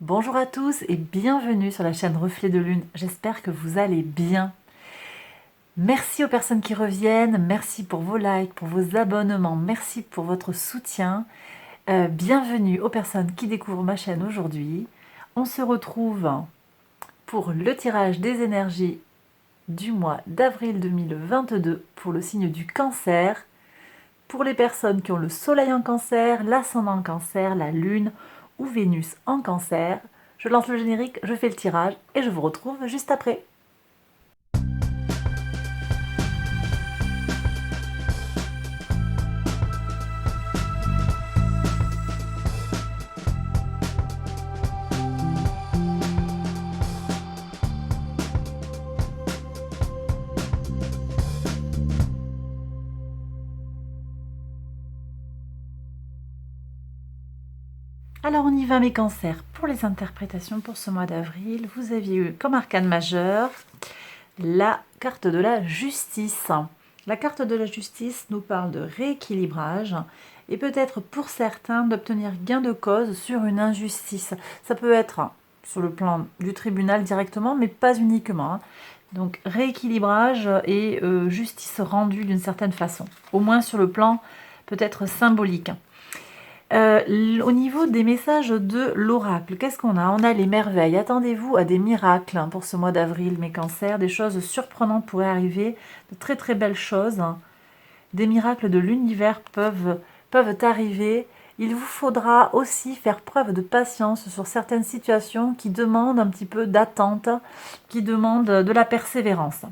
Bonjour à tous et bienvenue sur la chaîne Reflet de Lune. J'espère que vous allez bien. Merci aux personnes qui reviennent, merci pour vos likes, pour vos abonnements, merci pour votre soutien. Bienvenue aux personnes qui découvrent ma chaîne aujourd'hui. On se retrouve pour le tirage des énergies du mois d'avril 2022 pour le signe du Cancer. Pour les personnes qui ont le soleil en Cancer, l'ascendant en Cancer, la lune ou Vénus en Cancer, je lance le générique, je fais le tirage et je vous retrouve juste après. Alors on y va mes cancers. Pour les interprétations pour ce mois d'avril, vous aviez eu comme arcane majeur la carte de la justice. La carte de la justice nous parle de rééquilibrage et peut-être pour certains d'obtenir gain de cause sur une injustice. Ça peut être sur le plan du tribunal directement, mais pas uniquement. Donc rééquilibrage et justice rendue d'une certaine façon, au moins sur le plan peut-être symbolique. Au niveau des messages de l'oracle, qu'est-ce qu'on a? On a les merveilles. Attendez-vous à des miracles pour ce mois d'avril, mes cancers. Des choses surprenantes pourraient arriver, de très très belles choses. Des miracles de l'univers peuvent arriver. Il vous faudra aussi faire preuve de patience sur certaines situations qui demandent un petit peu d'attente, qui demandent de la persévérance.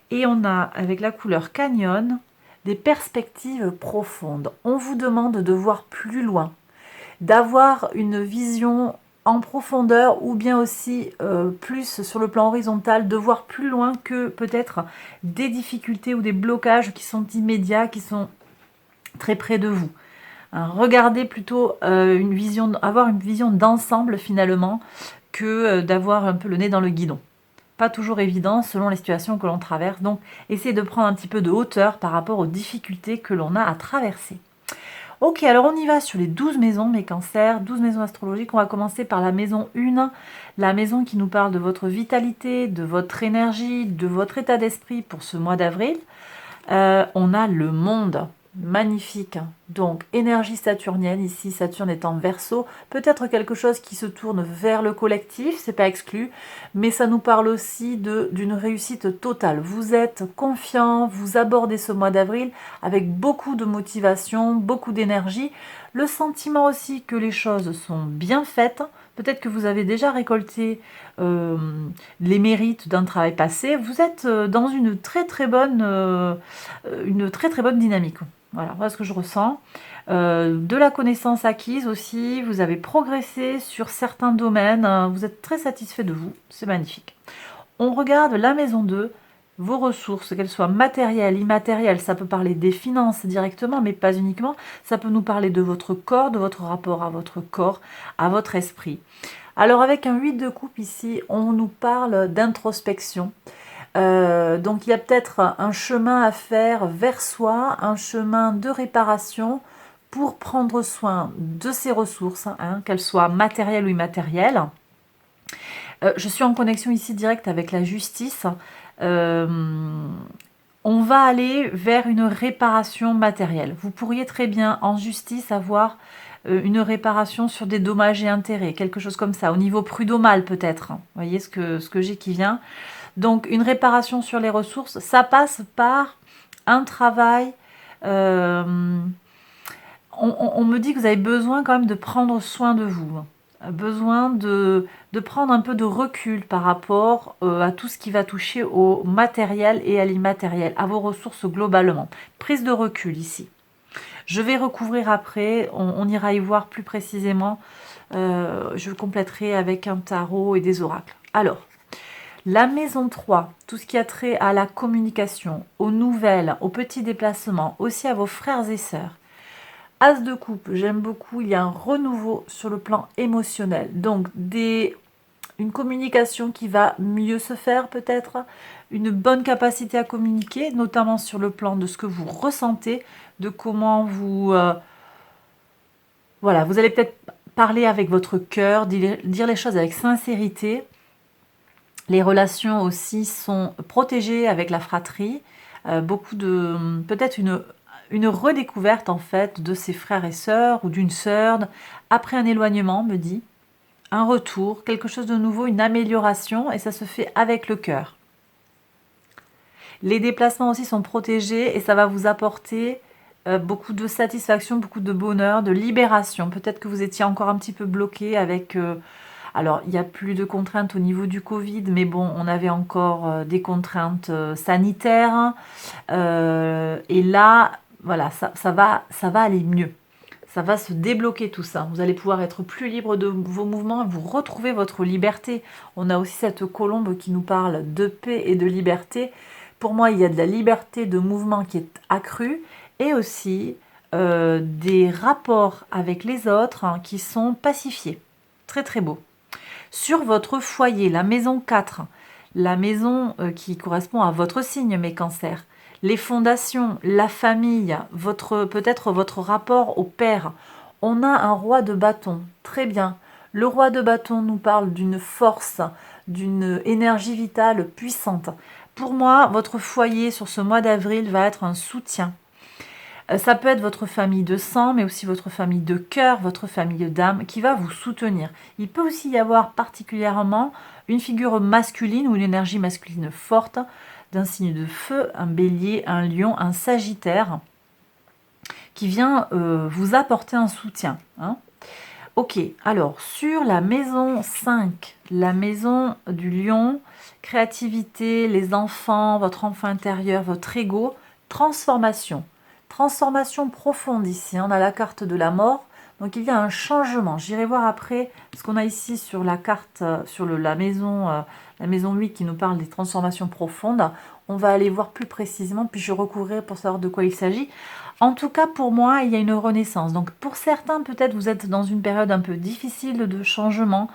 Et on a, avec la couleur canyon, des perspectives profondes. On vous demande de voir plus loin, d'avoir une vision en profondeur ou bien aussi plus sur le plan horizontal, de voir plus loin que peut-être des difficultés ou des blocages qui sont immédiats, qui sont très près de vous. Regardez plutôt avoir une vision d'ensemble finalement que d'avoir un peu le nez dans le guidon. Pas toujours évident selon les situations que l'on traverse. Donc, essayez de prendre un petit peu de hauteur par rapport aux difficultés que l'on a à traverser. Ok, alors on y va sur les 12 maisons, mes cancers, 12 maisons astrologiques. On va commencer par la maison 1, la maison qui nous parle de votre vitalité, de votre énergie, de votre état d'esprit pour ce mois d'avril. On a le monde. Magnifique. Donc, énergie saturnienne, ici, Saturne est en Verseau. Peut-être quelque chose qui se tourne vers le collectif, c'est pas exclu, mais ça nous parle aussi d'une réussite totale. Vous êtes confiant, vous abordez ce mois d'avril avec beaucoup de motivation, beaucoup d'énergie. Le sentiment aussi que les choses sont bien faites. Peut-être que vous avez déjà récolté les mérites d'un travail passé. Vous êtes dans une très très bonne dynamique. Voilà ce que je ressens. De la connaissance acquise aussi, vous avez progressé sur certains domaines, vous êtes très satisfait de vous, c'est magnifique. On regarde la maison 2, vos ressources, qu'elles soient matérielles, immatérielles, ça peut parler des finances directement, mais pas uniquement, ça peut nous parler de votre corps, de votre rapport à votre corps, à votre esprit. Alors avec un 8 de coupe ici, on nous parle d'introspection. Donc il y a peut-être un chemin à faire vers soi, un chemin de réparation pour prendre soin de ses ressources, qu'elles soient matérielles ou immatérielles. Je suis en connexion ici directe avec la justice. On va aller vers une réparation matérielle. Vous pourriez très bien en justice avoir une réparation sur des dommages et intérêts, quelque chose comme ça, au niveau prud'homal peut-être. Vous voyez ce que j'ai qui vient. Donc une réparation sur les ressources, ça passe par un travail. On me dit que vous avez besoin quand même de prendre soin de vous, besoin de prendre un peu de recul par rapport à tout ce qui va toucher au matériel et à l'immatériel, à vos ressources globalement. Prise de recul ici. Je vais recouvrir après, on ira y voir plus précisément. Je compléterai avec un tarot et des oracles. Alors, la maison 3, tout ce qui a trait à la communication, aux nouvelles, aux petits déplacements, aussi à vos frères et sœurs. As de coupe, j'aime beaucoup, il y a un renouveau sur le plan émotionnel. Donc une communication qui va mieux se faire peut-être, une bonne capacité à communiquer, notamment sur le plan de ce que vous ressentez, de comment vous... voilà, vous allez peut-être parler avec votre cœur, dire les choses avec sincérité. Les relations aussi sont protégées avec la fratrie. Peut-être une redécouverte en fait de ses frères et sœurs ou d'une sœur après un éloignement, me dit. Un retour, quelque chose de nouveau, une amélioration, et ça se fait avec le cœur. Les déplacements aussi sont protégés et ça va vous apporter beaucoup de satisfaction, beaucoup de bonheur, de libération. Peut-être que vous étiez encore un petit peu bloqué avec... alors, il n'y a plus de contraintes au niveau du Covid, mais bon, on avait encore des contraintes sanitaires. Et là, voilà, ça va aller mieux. Ça va se débloquer tout ça. Vous allez pouvoir être plus libre de vos mouvements, vous retrouver votre liberté. On a aussi cette colombe qui nous parle de paix et de liberté. Pour moi, il y a de la liberté de mouvement qui est accrue et aussi des rapports avec les autres qui sont pacifiés. Très très beau. Sur votre foyer, la maison 4, la maison qui correspond à votre signe, mes cancers, les fondations, la famille, peut-être votre rapport au père. On a un roi de bâton, très bien. Le roi de bâton nous parle d'une force, d'une énergie vitale puissante. Pour moi, votre foyer sur ce mois d'avril va être un soutien. Ça peut être votre famille de sang, mais aussi votre famille de cœur, votre famille d'âme qui va vous soutenir. Il peut aussi y avoir particulièrement une figure masculine ou une énergie masculine forte d'un signe de feu, un bélier, un lion, un sagittaire qui vient vous apporter un soutien. Hein. Ok, alors sur la maison 5, la maison du lion, créativité, les enfants, votre enfant intérieur, votre ego, transformation. Transformation profonde ici, on a la carte de la mort, donc il y a un changement. J'irai voir après ce qu'on a ici sur la carte, sur la maison 8 qui nous parle des transformations profondes. On va aller voir plus précisément, puis je recouvrirai pour savoir de quoi il s'agit. En tout cas, pour moi, il y a une renaissance. Donc pour certains, peut-être vous êtes dans une période un peu difficile de changement.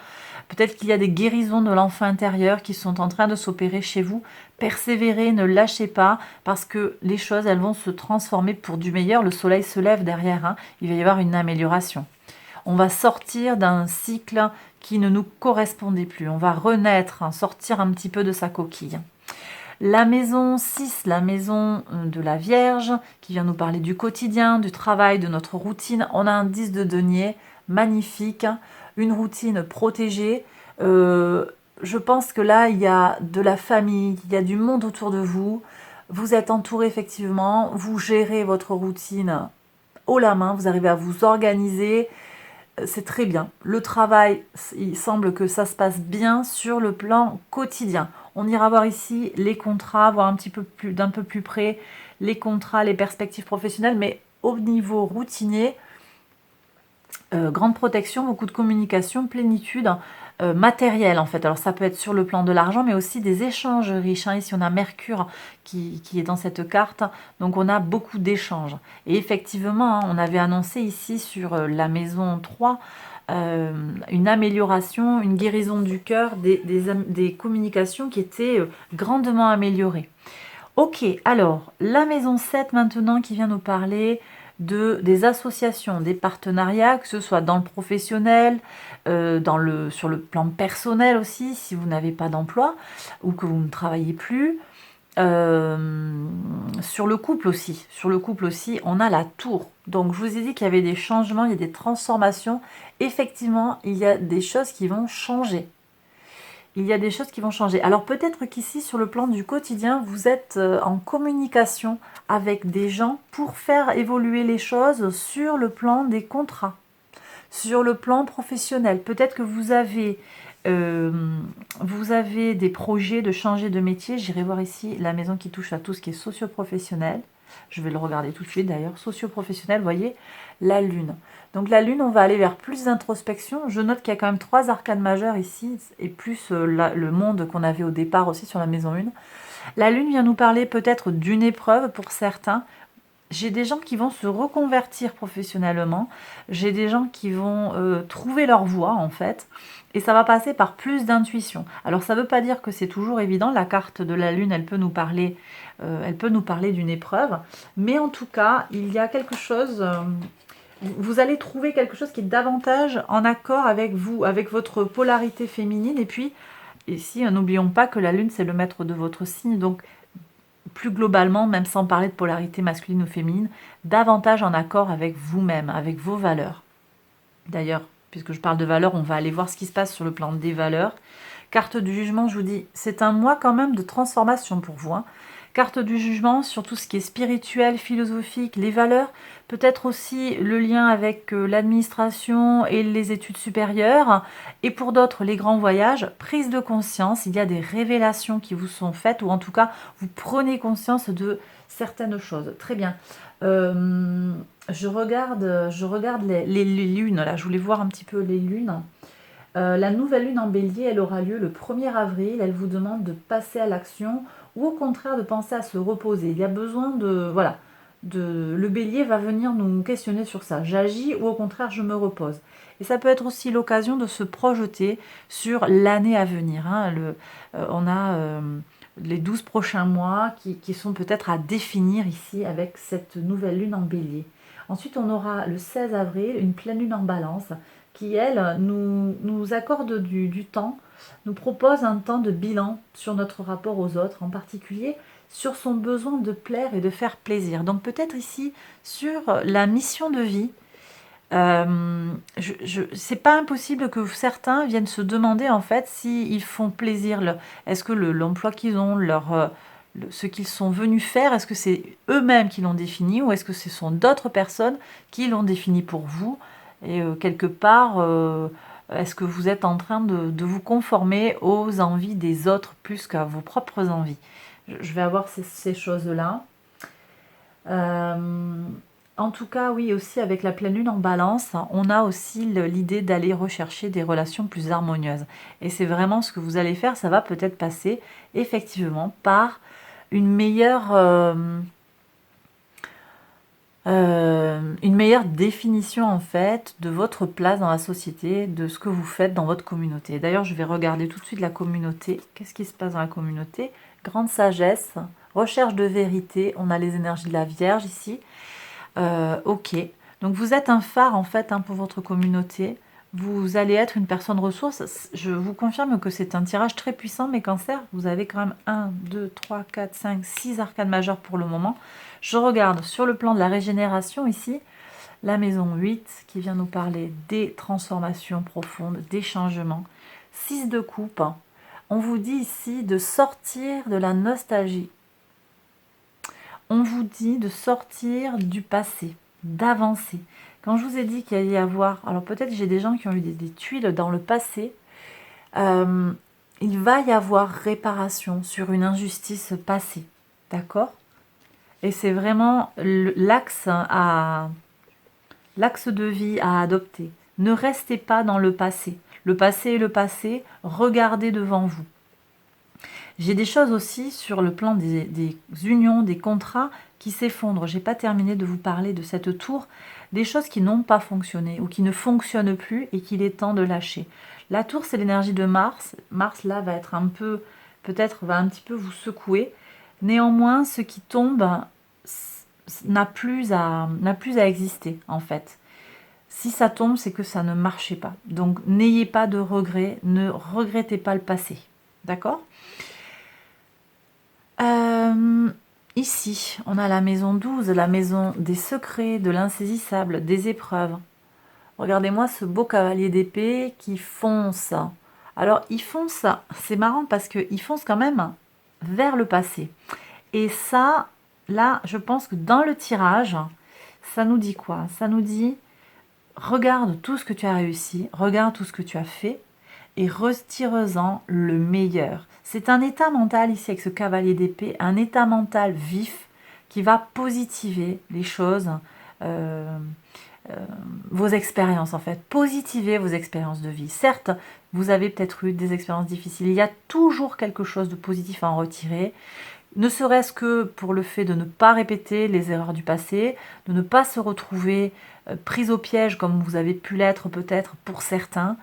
Peut-être qu'il y a des guérisons de l'enfant intérieur qui sont en train de s'opérer chez vous. Persévérez, ne lâchez pas, parce que les choses, elles vont se transformer pour du meilleur. Le soleil se lève derrière, hein. Il va y avoir une amélioration. On va sortir d'un cycle qui ne nous correspondait plus. On va renaître, hein, sortir un petit peu de sa coquille. La maison 6, la maison de la Vierge, qui vient nous parler du quotidien, du travail, de notre routine. On a un 10 de denier, magnifique, une routine protégée. Je pense que là, il y a de la famille, il y a du monde autour de vous. Vous êtes entouré effectivement, vous gérez votre routine haut la main, vous arrivez à vous organiser. C'est très bien. Le travail, il semble que ça se passe bien sur le plan quotidien. On ira voir ici les contrats, voir d'un peu plus près les contrats, les perspectives professionnelles, mais au niveau routinier, grande protection, beaucoup de communication, plénitude matérielle en fait. Alors ça peut être sur le plan de l'argent, mais aussi des échanges riches. Hein. Ici on a Mercure qui est dans cette carte, donc on a beaucoup d'échanges. Et effectivement, hein, on avait annoncé ici sur la maison 3 une amélioration, une guérison du cœur, des communications qui étaient grandement améliorées. Ok, alors la maison 7 maintenant qui vient nous parler des associations, des partenariats, que ce soit dans le professionnel, sur le plan personnel aussi, si vous n'avez pas d'emploi ou que vous ne travaillez plus. Sur le couple aussi, on a la tour. Donc je vous ai dit qu'il y avait des changements, il y a des transformations. Effectivement, il y a des choses qui vont changer. Alors peut-être qu'ici, sur le plan du quotidien, vous êtes en communication avec des gens pour faire évoluer les choses sur le plan des contrats, sur le plan professionnel. Peut-être que vous avez des projets de changer de métier. J'irai voir ici la maison qui touche à tout ce qui est socio-professionnel. Je vais le regarder tout de suite d'ailleurs. Socio-professionnel, vous voyez, la lune. Donc la lune, on va aller vers plus d'introspection. Je note qu'il y a quand même 3 arcanes majeures ici, et plus le monde qu'on avait au départ aussi sur la maison 1. La lune vient nous parler peut-être d'une épreuve pour certains. J'ai des gens qui vont se reconvertir professionnellement. J'ai des gens qui vont trouver leur voie en fait. Et ça va passer par plus d'intuition. Alors ça ne veut pas dire que c'est toujours évident. La carte de la lune, elle peut nous parler d'une épreuve. Mais en tout cas, il y a quelque chose Vous allez trouver quelque chose qui est davantage en accord avec vous, avec votre polarité féminine. Et puis, ici, n'oublions pas que la Lune, c'est le maître de votre signe. Donc, plus globalement, même sans parler de polarité masculine ou féminine, davantage en accord avec vous-même, avec vos valeurs. D'ailleurs, puisque je parle de valeurs, on va aller voir ce qui se passe sur le plan des valeurs. Carte du jugement, je vous dis, c'est un mois quand même de transformation pour vous. Carte du jugement sur tout ce qui est spirituel, philosophique, les valeurs, peut-être aussi le lien avec l'administration et les études supérieures, et pour d'autres les grands voyages, prise de conscience, il y a des révélations qui vous sont faites, ou en tout cas vous prenez conscience de certaines choses. Très bien. Je regarde les lunes, là je voulais voir un petit peu les lunes. La nouvelle lune en bélier, elle aura lieu le 1er avril. Elle vous demande de passer à l'action ou au contraire de penser à se reposer. Il y a besoin de... Voilà, le bélier va venir nous questionner sur ça. J'agis ou au contraire je me repose. Et ça peut être aussi l'occasion de se projeter sur l'année à venir. On a les 12 prochains mois qui sont peut-être à définir ici avec cette nouvelle lune en bélier. Ensuite, on aura le 16 avril une pleine lune en balance qui, elle, nous accorde du temps, nous propose un temps de bilan sur notre rapport aux autres, en particulier sur son besoin de plaire et de faire plaisir. Donc peut-être ici sur la mission de vie, c'est pas impossible que certains viennent se demander en fait s'ils font plaisir, est-ce que l'emploi qu'ils ont, ce qu'ils sont venus faire, est-ce que c'est eux-mêmes qui l'ont défini ou est-ce que ce sont d'autres personnes qui l'ont défini pour vous? Et quelque part, est-ce que vous êtes en train de vous conformer aux envies des autres plus qu'à vos propres envies? Je vais avoir ces choses-là. En tout cas, oui, aussi avec la pleine lune en balance, on a aussi l'idée d'aller rechercher des relations plus harmonieuses. Et c'est vraiment ce que vous allez faire, ça va peut-être passer effectivement par une meilleure définition en fait de votre place dans la société, de ce que vous faites dans votre communauté. D'ailleurs, je vais regarder tout de suite la communauté. Qu'est-ce qui se passe dans la communauté? Grande sagesse, recherche de vérité, on a les énergies de la Vierge ici. Ok, donc vous êtes un phare en fait pour votre communauté. Vous allez être une personne ressource. Je vous confirme que c'est un tirage très puissant, mes cancers. Vous avez quand même 1, 2, 3, 4, 5, 6 arcanes majeures pour le moment. Je regarde sur le plan de la régénération ici, la maison 8 qui vient nous parler des transformations profondes, des changements. 6 de coupe. On vous dit ici de sortir de la nostalgie. On vous dit de sortir du passé, d'avancer. Quand je vous ai dit qu'il allait y avoir, alors peut-être j'ai des gens qui ont eu des tuiles dans le passé, il va y avoir réparation sur une injustice passée, d'accord? Et c'est vraiment l'axe de vie à adopter. Ne restez pas dans le passé. Le passé est le passé, regardez devant vous. J'ai des choses aussi sur le plan des unions, des contrats qui s'effondrent. Je n'ai pas terminé de vous parler de cette tour, des choses qui n'ont pas fonctionné ou qui ne fonctionnent plus et qu'il est temps de lâcher. La tour, c'est l'énergie de Mars. Mars, là, va être peut-être va un petit peu vous secouer. Néanmoins, ce qui tombe n'a plus à exister, en fait. Si ça tombe, c'est que ça ne marchait pas. Donc, n'ayez pas de regrets, ne regrettez pas le passé. D'accord ? Ici, on a la maison 12, la maison des secrets, de l'insaisissable, des épreuves. Regardez-moi ce beau cavalier d'épée qui fonce. Alors, il fonce, c'est marrant parce qu'il fonce quand même vers le passé. Et ça, là, je pense que dans le tirage, ça nous dit quoi? Ça nous dit, regarde tout ce que tu as réussi, regarde tout ce que tu as fait, et retire-en le meilleur. C'est un état mental ici avec ce cavalier d'épée, un état mental vif qui va positiver les choses, vos expériences en fait. Positiver vos expériences de vie. Certes, vous avez peut-être eu des expériences difficiles. Il y a toujours quelque chose de positif à en retirer. Ne serait-ce que pour le fait de ne pas répéter les erreurs du passé, de ne pas se retrouver prise au piège comme vous avez pu l'être peut-être pour certains,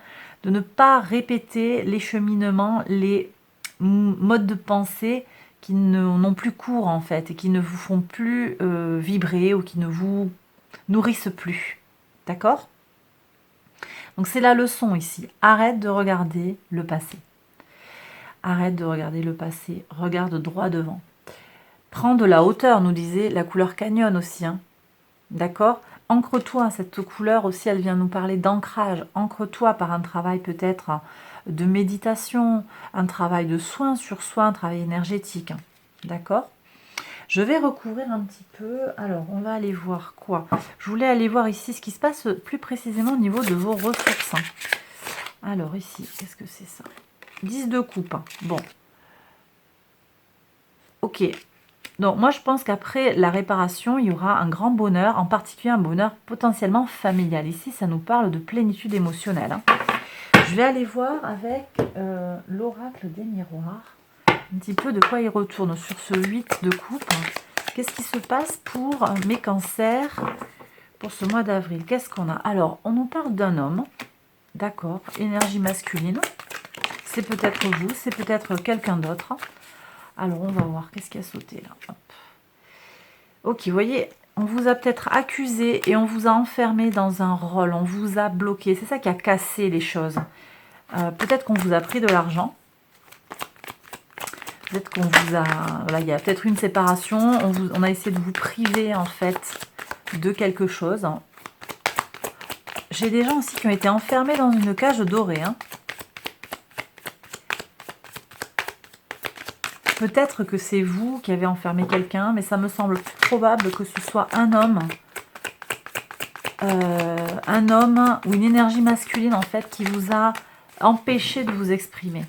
de ne pas répéter les cheminements, les modes de pensée qui n'ont plus cours en fait et qui ne vous font plus vibrer ou qui ne vous nourrissent plus. D'accord? Donc c'est la leçon ici. Arrête de regarder le passé. Arrête de regarder le passé. Regarde droit devant. Prends de la hauteur, nous disait la couleur canyon aussi. Hein. D'accord? Ancre-toi. Cette couleur aussi, elle vient nous parler d'ancrage. Ancre-toi par un travail peut-être de méditation, un travail de soin sur soi, un travail énergétique. D'accord? Je vais recouvrir un petit peu. Alors, on va aller voir quoi? Je voulais aller voir ici ce qui se passe plus précisément au niveau de vos ressources. Alors, ici, qu'est-ce que c'est ça? 10 de coupe. Bon. Ok. Donc, moi, je pense qu'après la réparation, il y aura un grand bonheur, en particulier un bonheur potentiellement familial. Ici, ça nous parle de plénitude émotionnelle. Hein. Je vais aller voir avec l'oracle des miroirs un petit peu de quoi il retourne sur ce 8 de coupe. Qu'est-ce qui se passe pour mes cancers pour ce mois d'avril? Qu'est-ce qu'on a? Alors, on nous parle d'un homme, d'accord, énergie masculine. C'est peut-être vous, c'est peut-être quelqu'un d'autre. Alors, on va voir, qu'est-ce qui a sauté là? Hop. Ok, vous voyez, on vous a peut-être accusé et on vous a enfermé dans un rôle, on vous a bloqué. C'est ça qui a cassé les choses. Peut-être qu'on vous a pris de l'argent. Peut-être qu'on vous a... Voilà, il y a peut-être une séparation. On a essayé de vous priver, en fait, de quelque chose. J'ai des gens aussi qui ont été enfermés dans une cage dorée. Hein. Peut-être que c'est vous qui avez enfermé quelqu'un, mais ça me semble plus probable que ce soit un homme ou une énergie masculine, en fait, qui vous a empêché de vous exprimer.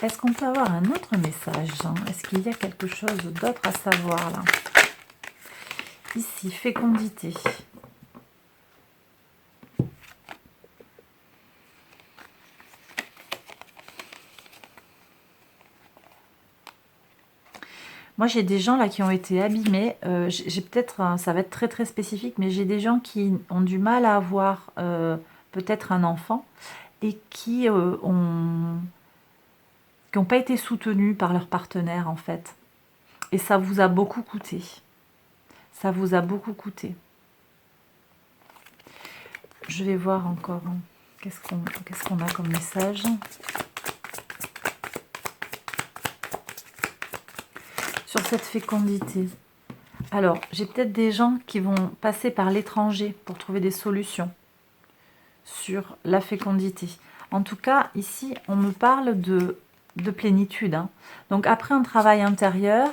Est-ce qu'on peut avoir un autre message? Est-ce qu'il y a quelque chose d'autre à savoir là? Ici, fécondité. Moi, j'ai des gens là qui ont été abîmés. J'ai peut-être, ça va être très très spécifique, mais j'ai des gens qui ont du mal à avoir peut-être un enfant et qui n'ont pas été soutenus par leur partenaire en fait. Et ça vous a beaucoup coûté. Ça vous a beaucoup coûté. Je vais voir encore. Qu'est-ce qu'on a comme message? Sur cette fécondité. Alors, j'ai peut-être des gens qui vont passer par l'étranger pour trouver des solutions sur la fécondité. En tout cas, ici, on me parle de plénitude. Hein. Donc, après un travail intérieur,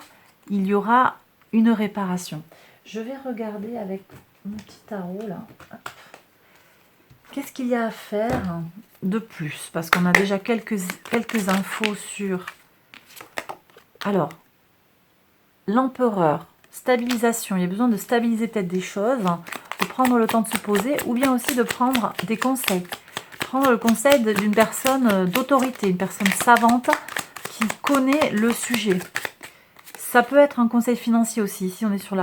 il y aura une réparation. Je vais regarder avec mon petit tarot, là. Qu'est-ce qu'il y a à faire de plus? Parce qu'on a déjà quelques infos sur... Alors, l'empereur, stabilisation. Il y a besoin de stabiliser peut-être des choses, de prendre le temps de se poser, ou bien aussi de prendre des conseils. Prendre le conseil d'une personne d'autorité, une personne savante qui connaît le sujet. Ça peut être un conseil financier aussi. Ici, on est sur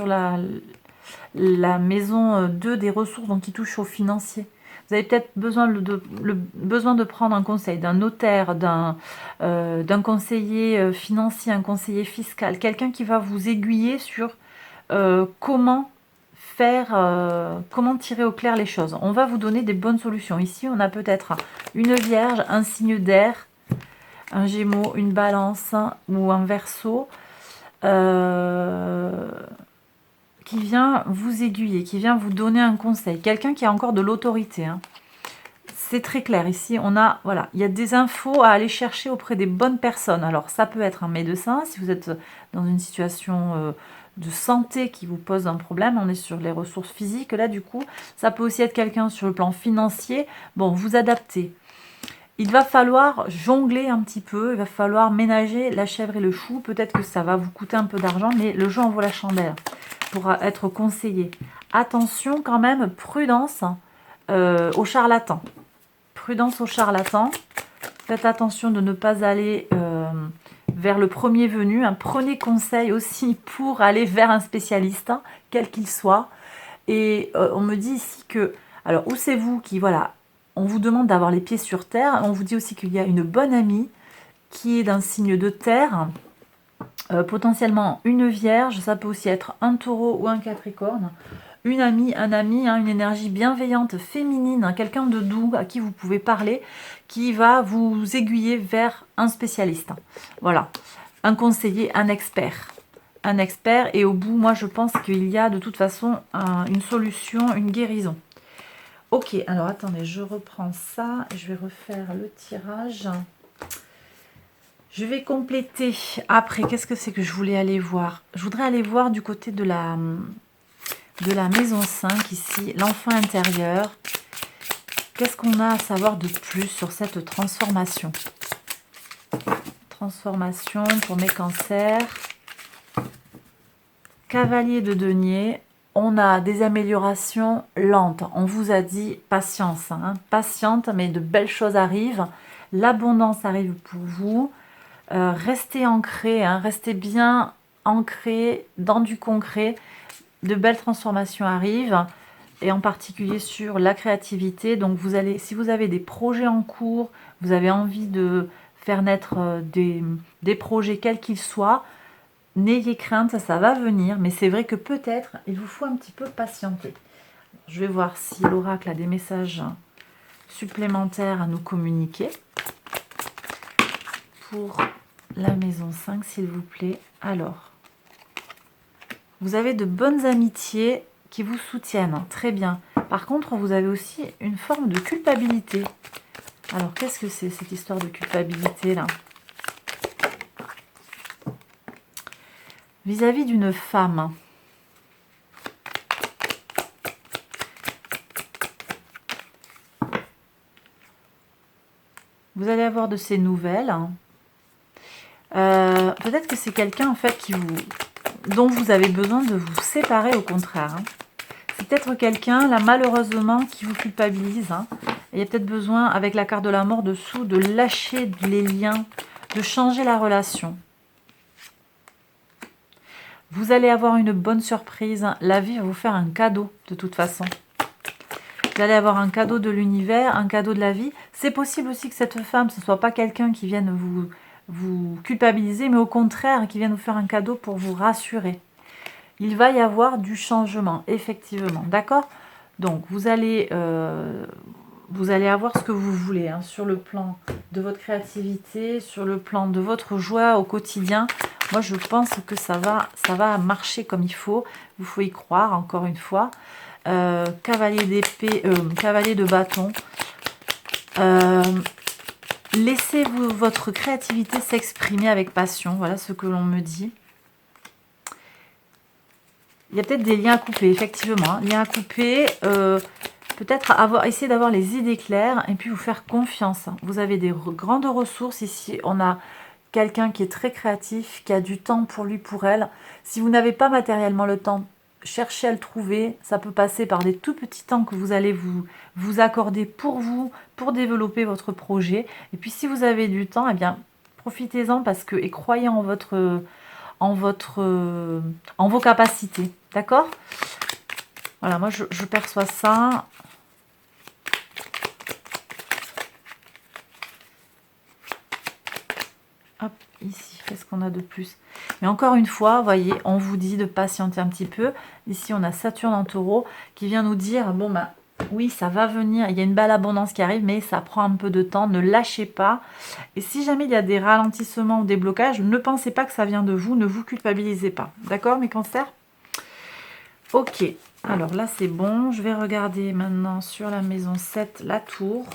la maison 2 des ressources, donc qui touche au financier. Vous avez peut-être besoin de prendre un conseil d'un notaire, d'un conseiller financier, un conseiller fiscal, quelqu'un qui va vous aiguiller sur comment tirer au clair les choses. On va vous donner des bonnes solutions. Ici, on a peut-être une Vierge, un signe d'air, un Gémeaux, une Balance ou un Verseau qui vient vous aiguiller, qui vient vous donner un conseil. Quelqu'un qui a encore de l'autorité. Hein. C'est très clair. Ici, on a, voilà, il y a des infos à aller chercher auprès des bonnes personnes. Alors, ça peut être un médecin, si vous êtes dans une situation de santé qui vous pose un problème. On est sur les ressources physiques. Là, du coup, ça peut aussi être quelqu'un sur le plan financier. Bon, vous adaptez. Il va falloir jongler un petit peu, il va falloir ménager la chèvre et le chou. Peut-être que ça va vous coûter un peu d'argent, mais le jeu en vaut la chandelle pour être conseillé. Attention quand même, prudence aux charlatans. Prudence aux charlatans. Faites attention de ne pas aller vers le premier venu. Hein. Prenez conseil aussi pour aller vers un spécialiste, hein, quel qu'il soit. Et on me dit ici que... Alors, où c'est vous qui... Voilà, on vous demande d'avoir les pieds sur terre. On vous dit aussi qu'il y a une bonne amie qui est d'un signe de terre, potentiellement une vierge, ça peut aussi être un taureau ou un capricorne, une amie, un ami, hein, une énergie bienveillante, féminine, hein, quelqu'un de doux à qui vous pouvez parler, qui va vous aiguiller vers un spécialiste. Voilà, un conseiller, un expert. Un expert, et au bout, moi je pense qu'il y a de toute façon une solution, une guérison. Ok, alors attendez, je reprends ça, je vais refaire le tirage. Je vais compléter. Après, qu'est-ce que c'est que je voulais aller voir? Je voudrais aller voir du côté de la maison 5 ici, l'enfant intérieur. Qu'est-ce qu'on a à savoir de plus sur cette transformation? Transformation pour mes cancers. Cavalier de denier. On a des améliorations lentes. On vous a dit patience. Hein, patiente, mais de belles choses arrivent. L'abondance arrive pour vous. Restez ancré, hein, restez bien ancré dans du concret. De belles transformations arrivent, et en particulier sur la créativité. Donc vous allez, si vous avez des projets en cours, vous avez envie de faire naître des projets quels qu'ils soient, n'ayez crainte, ça va venir. Mais c'est vrai que peut-être il vous faut un petit peu patienter. Je vais voir si l'oracle a des messages supplémentaires à nous communiquer pour la maison 5, s'il vous plaît. Alors, vous avez de bonnes amitiés qui vous soutiennent, très bien. Par contre, vous avez aussi une forme de culpabilité. Alors, qu'est-ce que c'est cette histoire de culpabilité là? Vis-à-vis d'une femme. Vous allez avoir de ces nouvelles. Peut-être que c'est quelqu'un en fait dont vous avez besoin de vous séparer, au contraire. Hein. C'est peut-être quelqu'un, là, malheureusement, qui vous culpabilise. Hein. Et il y a peut-être besoin, avec la carte de la mort dessous, de lâcher les liens, de changer la relation. Vous allez avoir une bonne surprise. La vie va vous faire un cadeau, de toute façon. Vous allez avoir un cadeau de l'univers, un cadeau de la vie. C'est possible aussi que cette femme, ce ne soit pas quelqu'un qui vienne vous culpabiliser, mais au contraire, qui vienne vous faire un cadeau pour vous rassurer. Il va y avoir du changement, effectivement. D'accord? Donc, vous allez avoir ce que vous voulez, hein, sur le plan de votre créativité, sur le plan de votre joie au quotidien. Moi, je pense que ça va marcher comme il faut. Il faut y croire, encore une fois. Cavalier d'épée, cavalier de bâton. Laissez votre créativité s'exprimer avec passion. Voilà ce que l'on me dit. Il y a peut-être des liens à couper, effectivement. Hein. Liens à couper. Peut-être essayer d'avoir les idées claires et puis vous faire confiance. Vous avez des grandes ressources ici. On a quelqu'un qui est très créatif, qui a du temps pour lui, pour elle. Si vous n'avez pas matériellement le temps, cherchez à le trouver. Ça peut passer par des tout petits temps que vous allez vous accorder pour vous, pour développer votre projet. Et puis si vous avez du temps, eh bien profitez-en et croyez en vos capacités. D'accord? Voilà, moi je perçois ça. Hop, ici, qu'est-ce qu'on a de plus? Mais encore une fois, vous voyez, on vous dit de patienter un petit peu. Ici, on a Saturne en taureau qui vient nous dire, bon, ben, oui, ça va venir, il y a une belle abondance qui arrive, mais ça prend un peu de temps, ne lâchez pas. Et si jamais il y a des ralentissements ou des blocages, ne pensez pas que ça vient de vous, ne vous culpabilisez pas. D'accord, mes cancers? Ok, alors là, c'est bon. Je vais regarder maintenant sur la maison 7, la tour.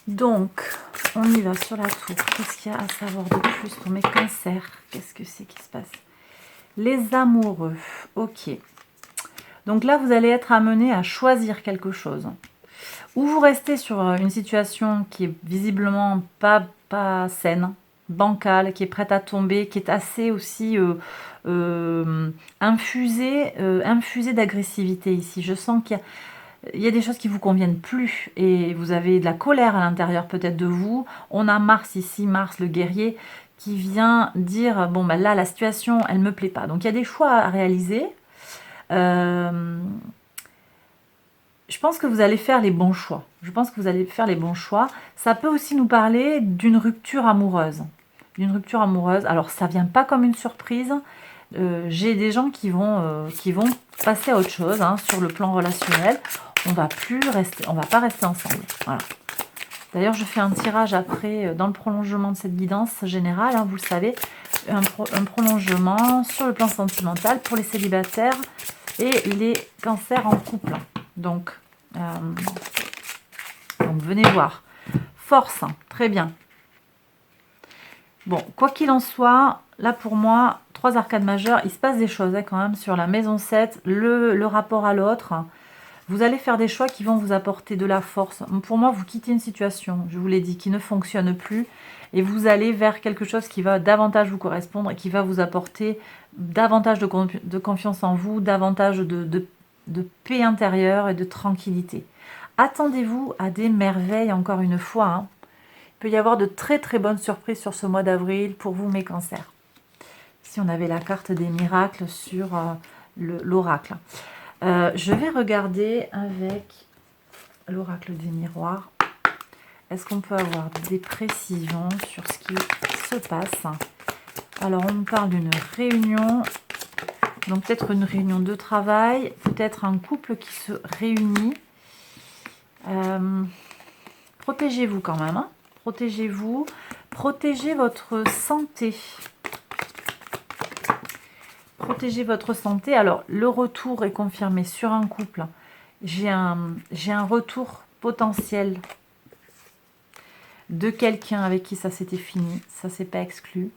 Donc, on y va sur la tour. Qu'est-ce qu'il y a à savoir de plus pour mes cancers? Qu'est-ce que c'est qui se passe? Les amoureux. Ok. Donc là, vous allez être amené à choisir quelque chose. Ou vous restez sur une situation qui est visiblement pas saine, bancale, qui est prête à tomber, qui est assez aussi infusée d'agressivité ici. Je sens qu'il y a des choses qui vous conviennent plus et vous avez de la colère à l'intérieur peut-être de vous. On a Mars ici, Mars le guerrier, qui vient dire, bon ben là la situation elle me plaît pas. Donc il y a des choix à réaliser. je pense que vous allez faire les bons choix. Je pense que vous allez faire les bons choix. Ça peut aussi nous parler d'une rupture amoureuse. D'une rupture amoureuse. Alors, ça vient pas comme une surprise. J'ai des gens qui vont passer à autre chose hein, sur le plan relationnel. On va pas rester ensemble. Voilà. D'ailleurs, je fais un tirage après dans le prolongement de cette guidance générale. Hein, vous le savez, un prolongement sur le plan sentimental pour les célibataires et les cancers en couple. Donc venez voir. Force, très bien. Bon, quoi qu'il en soit, là pour moi, 3 arcades majeures, il se passe des choses hein, quand même sur la maison 7, le rapport à l'autre. Vous allez faire des choix qui vont vous apporter de la force. Pour moi, vous quittez une situation, je vous l'ai dit, qui ne fonctionne plus. Et vous allez vers quelque chose qui va davantage vous correspondre et qui va vous apporter davantage de confiance en vous, davantage de paix intérieure et de tranquillité. Attendez-vous à des merveilles, encore une fois. Hein. Il peut y avoir de très très bonnes surprises sur ce mois d'avril pour vous, mes cancers. Si on avait la carte des miracles sur l'oracle. Je vais regarder avec l'oracle des miroirs. Est-ce qu'on peut avoir des précisions sur ce qui se passe? Alors, on me parle d'une réunion. Donc, peut-être une réunion de travail. Peut-être un couple qui se réunit. Protégez-vous quand même. Hein. Protégez-vous. Protégez votre santé. Protégez votre santé. Alors, le retour est confirmé sur un couple. J'ai un retour potentiel de quelqu'un avec qui ça s'était fini. Ça, c'est pas exclu.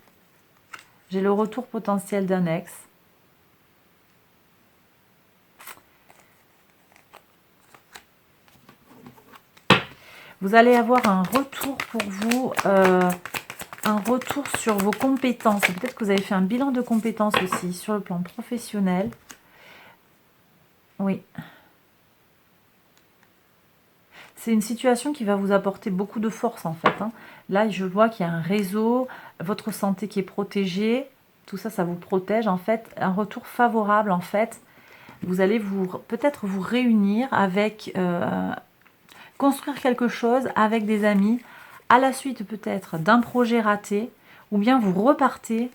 J'ai le retour potentiel d'un ex. Vous allez avoir un retour pour vous, un retour sur vos compétences. Peut-être que vous avez fait un bilan de compétences aussi sur le plan professionnel. Oui. C'est une situation qui va vous apporter beaucoup de force en fait. Hein. Là, je vois qu'il y a un réseau, votre santé qui est protégée. Tout ça, ça vous protège en fait. Un retour favorable en fait. Vous allez peut-être vous réunir avec... construire quelque chose avec des amis à la suite peut-être d'un projet raté ou bien vous repartez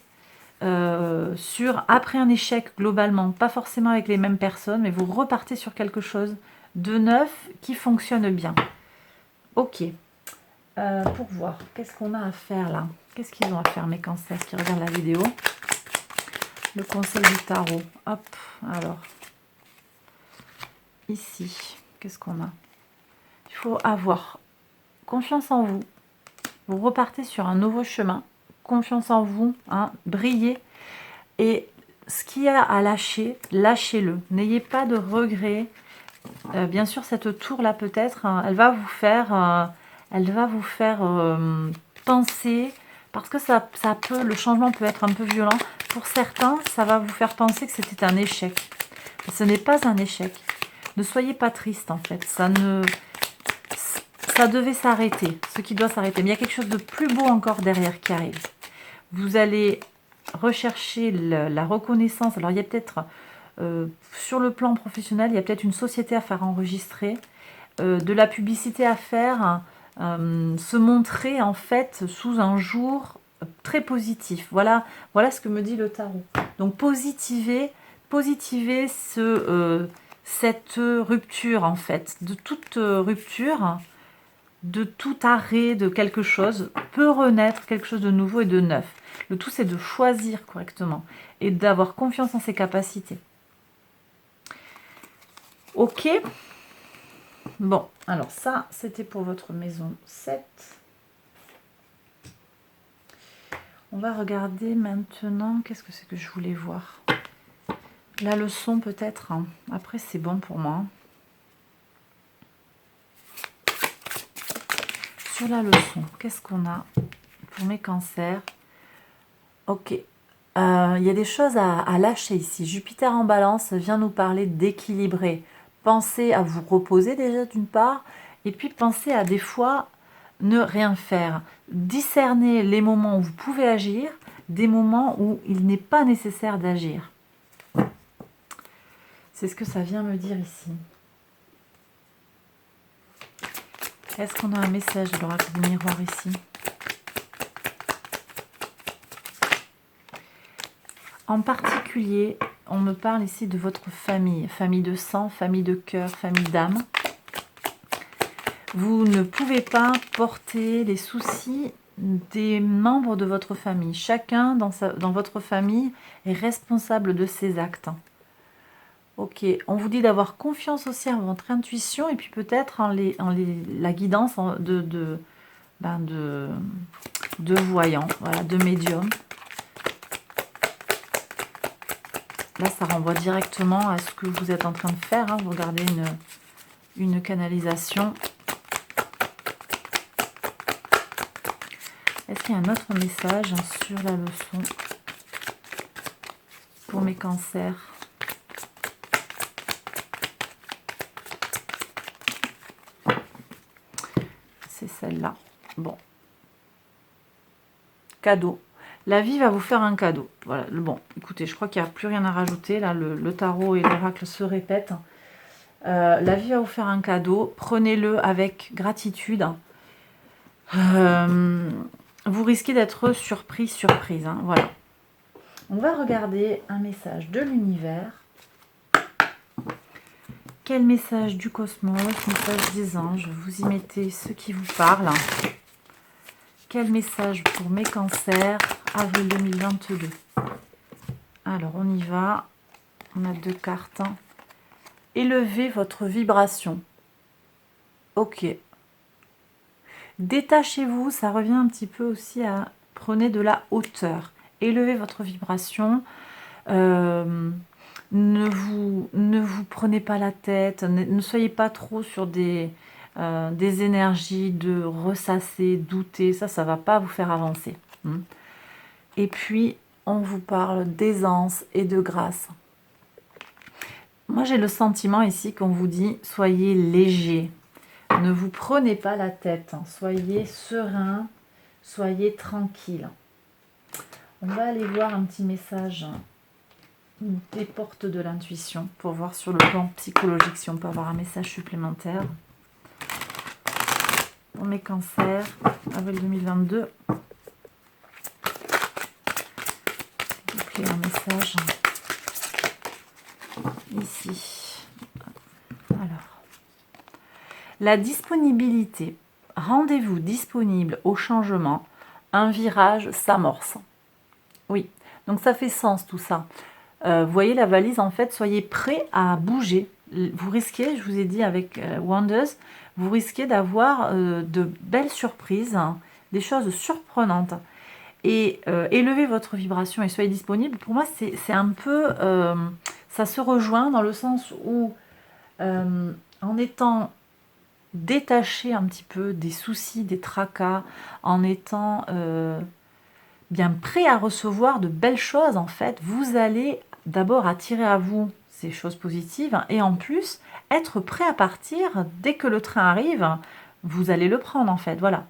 après un échec globalement, pas forcément avec les mêmes personnes, mais vous repartez sur quelque chose de neuf qui fonctionne bien. Ok. Pour voir, qu'est-ce qu'on a à faire là? Qu'est-ce qu'ils ont à faire mes cancers qui regardent la vidéo? Le conseil du tarot. Hop, alors. Ici, qu'est-ce qu'on a? Il faut avoir confiance en vous. Vous repartez sur un nouveau chemin. Confiance en vous, hein, brillez. Et ce qu'il y a à lâcher, lâchez-le. N'ayez pas de regrets. Bien sûr, cette tour-là, peut-être, hein, elle va vous faire penser, parce que le changement peut être un peu violent. Pour certains, ça va vous faire penser que c'était un échec. Mais ce n'est pas un échec. Ne soyez pas triste, en fait. Ça devait s'arrêter, ce qui doit s'arrêter. Mais il y a quelque chose de plus beau encore derrière qui arrive. Vous allez rechercher la reconnaissance. Alors, il y a peut-être, sur le plan professionnel, il y a peut-être une société à faire enregistrer, de la publicité à faire, se montrer en fait sous un jour très positif. Voilà ce que me dit le tarot. Donc, positivez cette rupture en fait. De toute rupture, de tout arrêt de quelque chose peut renaître quelque chose de nouveau et de neuf. Le tout, c'est de choisir correctement et d'avoir confiance en ses capacités. Ok. Bon, alors ça, c'était pour votre maison 7. On va regarder maintenant, qu'est-ce que c'est que je voulais voir? La leçon peut-être. Hein. Après, c'est bon pour moi. Sur la leçon, qu'est-ce qu'on a pour mes cancers? Ok. Il y a des choses à lâcher ici. Jupiter en balance vient nous parler d'équilibrer. Pensez à vous reposer déjà d'une part, et puis pensez à des fois ne rien faire. Discernez les moments où vous pouvez agir, des moments où il n'est pas nécessaire d'agir. C'est ce que ça vient me dire ici. Est-ce qu'on a un message de l'oracle du miroir ici? En particulier, on me parle ici de votre famille. Famille de sang, famille de cœur, famille d'âme. Vous ne pouvez pas porter les soucis des membres de votre famille. Chacun dans votre famille est responsable de ses actes. Ok, on vous dit d'avoir confiance aussi en votre intuition et puis peut-être en la guidance de voyants, voilà, de médiums. Là, ça renvoie directement à ce que vous êtes en train de faire. Hein. Vous regardez une canalisation. Est-ce qu'il y a un autre message sur la leçon pour mes cancers? C'est celle-là. Bon. Cadeau. La vie va vous faire un cadeau. Voilà. Bon, écoutez, je crois qu'il n'y a plus rien à rajouter. Là, le tarot et l'oracle se répètent. La vie va vous faire un cadeau. Prenez-le avec gratitude. Vous risquez d'être surprise. Hein, voilà. On va regarder un message de l'univers. Quel message du cosmos, message des anges? Vous y mettez ce qui vous parle. Quel message pour mes cancers, avril 2022? Alors, on y va. On a 2 cartes. Élevez votre vibration. Ok. Détachez-vous, ça revient un petit peu aussi à prenez de la hauteur. Élevez votre vibration. Ne vous prenez pas la tête. Ne soyez pas trop sur des énergies de ressasser, douter. Ça ne va pas vous faire avancer. Et puis, on vous parle d'aisance et de grâce. Moi, j'ai le sentiment ici qu'on vous dit, soyez léger. Ne vous prenez pas la tête. Soyez serein, soyez tranquille. On va aller voir un petit message des portes de l'intuition pour voir sur le plan psychologique si on peut avoir un message supplémentaire. Pour mes cancers, avril 2022. S'il vous plaît, un message ici. Alors, la disponibilité. Rendez-vous disponible au changement. Un virage s'amorce. Oui, donc ça fait sens tout ça. Vous voyez la valise, en fait, soyez prêts à bouger. Vous risquez, je vous ai dit avec Wonders, vous risquez d'avoir de belles surprises, hein, des choses surprenantes. Et élevez votre vibration et soyez disponible. Pour moi, c'est un peu... ça se rejoint dans le sens où, en étant détaché un petit peu des soucis, des tracas, en étant bien prêt à recevoir de belles choses, en fait, vous allez d'abord attirer à vous ces choses positives et en plus être prêt à partir dès que le train arrive. Vous allez le prendre, en fait, voilà.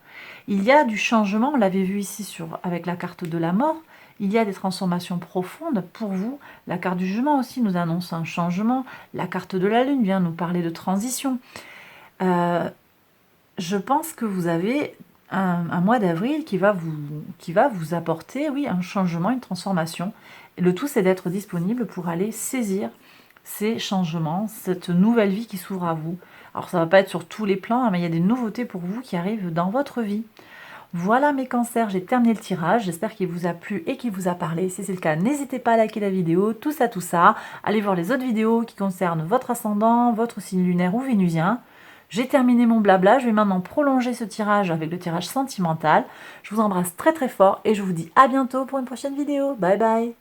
Il y a du changement, on l'avait vu ici avec la carte de la mort. Il y a des transformations profondes pour vous. La carte du jugement aussi nous annonce un changement. La carte de la lune vient nous parler de transition. Je pense que vous avez un mois d'avril qui va vous apporter, oui, un changement, une transformation. Et le tout, c'est d'être disponible pour aller saisir ces changements, cette nouvelle vie qui s'ouvre à vous. Alors, ça ne va pas être sur tous les plans, hein, mais il y a des nouveautés pour vous qui arrivent dans votre vie. Voilà mes cancers, j'ai terminé le tirage. J'espère qu'il vous a plu et qu'il vous a parlé. Si c'est le cas, n'hésitez pas à liker la vidéo, tout ça. Allez voir les autres vidéos qui concernent votre ascendant, votre signe lunaire ou vénusien. J'ai terminé mon blabla, je vais maintenant prolonger ce tirage avec le tirage sentimental. Je vous embrasse très fort et je vous dis à bientôt pour une prochaine vidéo. Bye bye.